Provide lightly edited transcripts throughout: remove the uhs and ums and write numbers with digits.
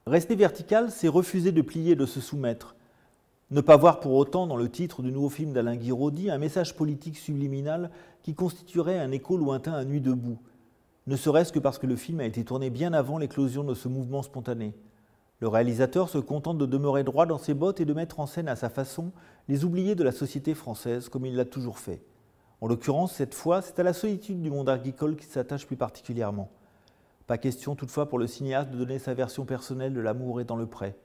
Rester vertical, c'est refuser de plier, de se soumettre. Ne pas voir pour autant dans le titre du nouveau film d'Alain Guiraudy un message politique subliminal qui constituerait un écho lointain à Nuit debout, ne serait-ce que parce que le film a été tourné bien avant l'éclosion de ce mouvement spontané. Le réalisateur se contente de demeurer droit dans ses bottes et de mettre en scène à sa façon les oubliés de la société française, comme il l'a toujours fait. En l'occurrence, cette fois, c'est à la solitude du monde agricole qu'il s'attache plus particulièrement. Pas question toutefois pour le cinéaste de donner sa version personnelle de L'amour est dans le pré.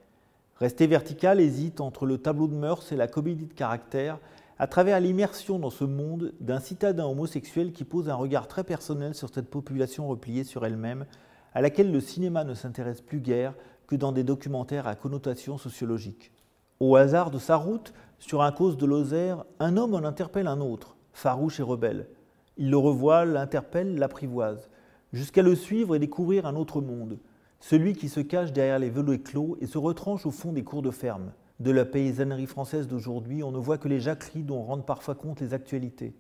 Rester vertical hésite entre le tableau de mœurs et la comédie de caractère à travers l'immersion dans ce monde d'un citadin homosexuel qui pose un regard très personnel sur cette population repliée sur elle-même, à laquelle le cinéma ne s'intéresse plus guère que dans des documentaires à connotation sociologique. Au hasard de sa route, sur un causse de Lozère, un homme en interpelle un autre, farouche et rebelle. Il le revoit, l'interpelle, l'apprivoise, jusqu'à le suivre et découvrir un autre monde, celui qui se cache derrière les volets clos et se retranche au fond des cours de ferme. De la paysannerie française d'aujourd'hui, on ne voit que les jacqueries dont rendent parfois compte les actualités.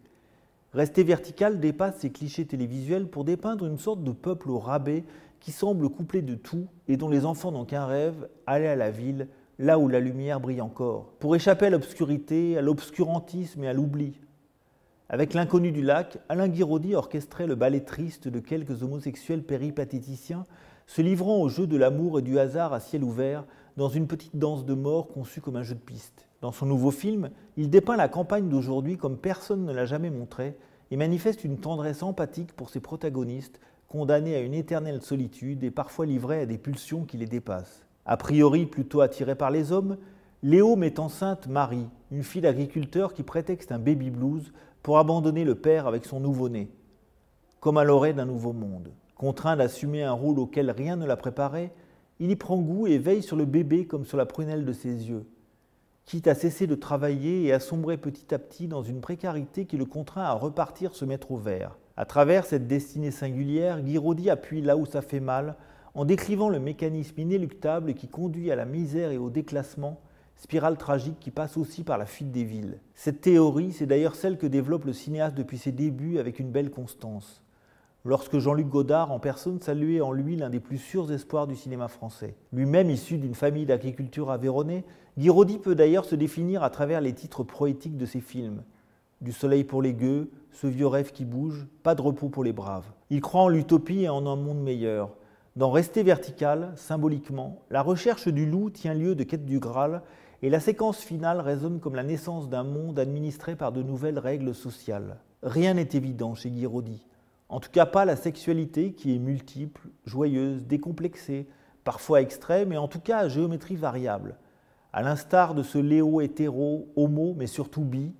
Rester vertical dépasse ces clichés télévisuels pour dépeindre une sorte de peuple au rabais qui semble couplé de tout et dont les enfants n'ont qu'un rêve, aller à la ville, là où la lumière brille encore, pour échapper à l'obscurité, à l'obscurantisme et à l'oubli. Avec L'inconnu du lac, Alain Guiraudy orchestrait le ballet triste de quelques homosexuels péripatéticiens se livrant au jeu de l'amour et du hasard à ciel ouvert dans une petite danse de mort conçue comme un jeu de piste. Dans son nouveau film, il dépeint la campagne d'aujourd'hui comme personne ne l'a jamais montré et manifeste une tendresse empathique pour ses protagonistes, condamnés à une éternelle solitude et parfois livrés à des pulsions qui les dépassent. A priori plutôt attiré par les hommes, Léo met enceinte Marie, une fille d'agriculteur qui prétexte un baby blues pour abandonner le père avec son nouveau-né. Comme à l'orée d'un nouveau monde. Contraint d'assumer un rôle auquel rien ne l'a préparé, il y prend goût et veille sur le bébé comme sur la prunelle de ses yeux. Quitte à cesser de travailler et à sombrer petit à petit dans une précarité qui le contraint à repartir se mettre au vert. À travers cette destinée singulière, Guiraudy appuie là où ça fait mal, en décrivant le mécanisme inéluctable qui conduit à la misère et au déclassement, spirale tragique qui passe aussi par la fuite des villes. Cette théorie, c'est d'ailleurs celle que développe le cinéaste depuis ses débuts avec une belle constance. Lorsque Jean-Luc Godard en personne saluait en lui l'un des plus sûrs espoirs du cinéma français. Lui-même issu d'une famille d'agriculture aveyronnais, Guiraudy peut d'ailleurs se définir à travers les titres poétiques de ses films. Du soleil pour les gueux, ce vieux rêve qui bouge, pas de repos pour les braves. Il croit en l'utopie et en un monde meilleur. Dans Rester vertical, symboliquement, la recherche du loup tient lieu de quête du Graal et la séquence finale résonne comme la naissance d'un monde administré par de nouvelles règles sociales. Rien n'est évident chez Guiraudy. En tout cas pas la sexualité qui est multiple, joyeuse, décomplexée, parfois extrême et en tout cas à géométrie variable. À l'instar de ce Léo hétéro, homo mais surtout bi,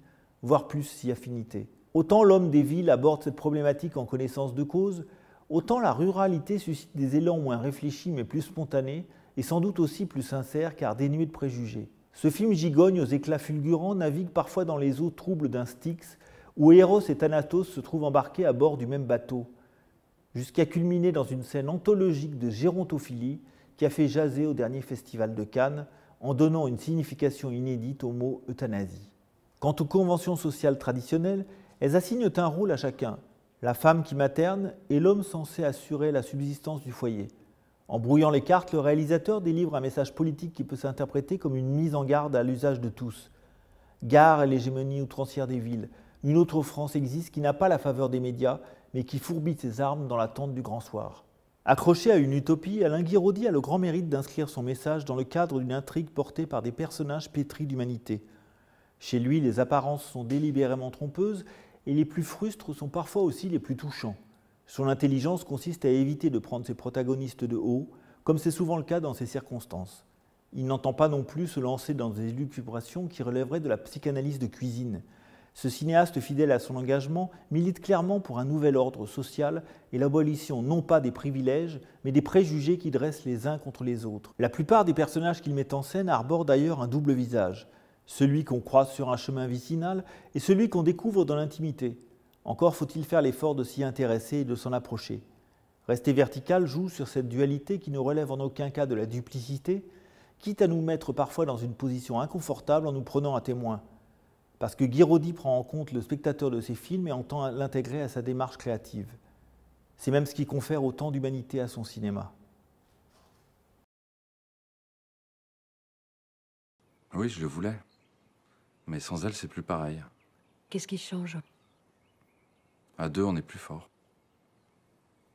voire plus si affinité. Autant l'homme des villes aborde cette problématique en connaissance de cause, autant la ruralité suscite des élans moins réfléchis mais plus spontanés et sans doute aussi plus sincères car dénués de préjugés. Ce film gigogne aux éclats fulgurants navigue parfois dans les eaux troubles d'un Styx où Eros et Thanatos se trouvent embarqués à bord du même bateau, jusqu'à culminer dans une scène anthologique de gérontophilie qui a fait jaser au dernier festival de Cannes en donnant une signification inédite au mot euthanasie. Quant aux conventions sociales traditionnelles, elles assignent un rôle à chacun, la femme qui materne et l'homme censé assurer la subsistance du foyer. En brouillant les cartes, le réalisateur délivre un message politique qui peut s'interpréter comme une mise en garde à l'usage de tous. Gare à l'hégémonie outrancière des villes. Une autre France existe qui n'a pas la faveur des médias, mais qui fourbit ses armes dans l'attente du grand soir. Accroché à une utopie, Alain Guiraudy a le grand mérite d'inscrire son message dans le cadre d'une intrigue portée par des personnages pétris d'humanité. Chez lui, les apparences sont délibérément trompeuses et les plus frustres sont parfois aussi les plus touchants. Son intelligence consiste à éviter de prendre ses protagonistes de haut, comme c'est souvent le cas dans ces circonstances. Il n'entend pas non plus se lancer dans des élucubrations qui relèveraient de la psychanalyse de cuisine. Ce cinéaste fidèle à son engagement milite clairement pour un nouvel ordre social et l'abolition non pas des privilèges, mais des préjugés qui dressent les uns contre les autres. La plupart des personnages qu'il met en scène arborent d'ailleurs un double visage, celui qu'on croise sur un chemin vicinal et celui qu'on découvre dans l'intimité. Encore faut-il faire l'effort de s'y intéresser et de s'en approcher. Rester vertical joue sur cette dualité qui ne relève en aucun cas de la duplicité, quitte à nous mettre parfois dans une position inconfortable en nous prenant à témoin. Parce que Guiraudy prend en compte le spectateur de ses films et entend l'intégrer à sa démarche créative. C'est même ce qui confère autant d'humanité à son cinéma. Oui, je le voulais. Mais sans elle, c'est plus pareil. Qu'est-ce qui change? À deux, on est plus fort.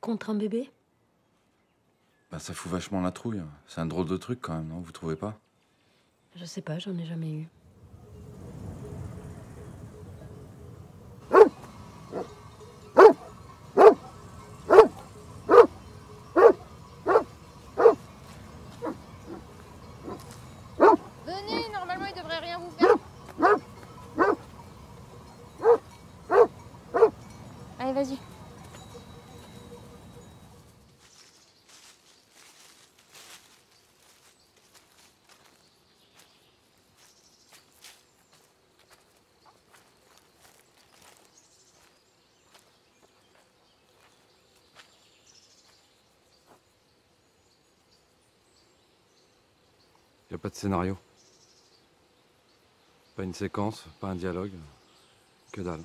Contre un bébé? Bah, ça fout vachement la trouille. C'est un drôle de truc quand même, non? Vous trouvez pas? Je sais pas, j'en ai jamais eu. Venez, normalement il devrait rien vous faire. Allez, vas-y. Y a pas de scénario. Pas une séquence, pas un dialogue. Que dalle.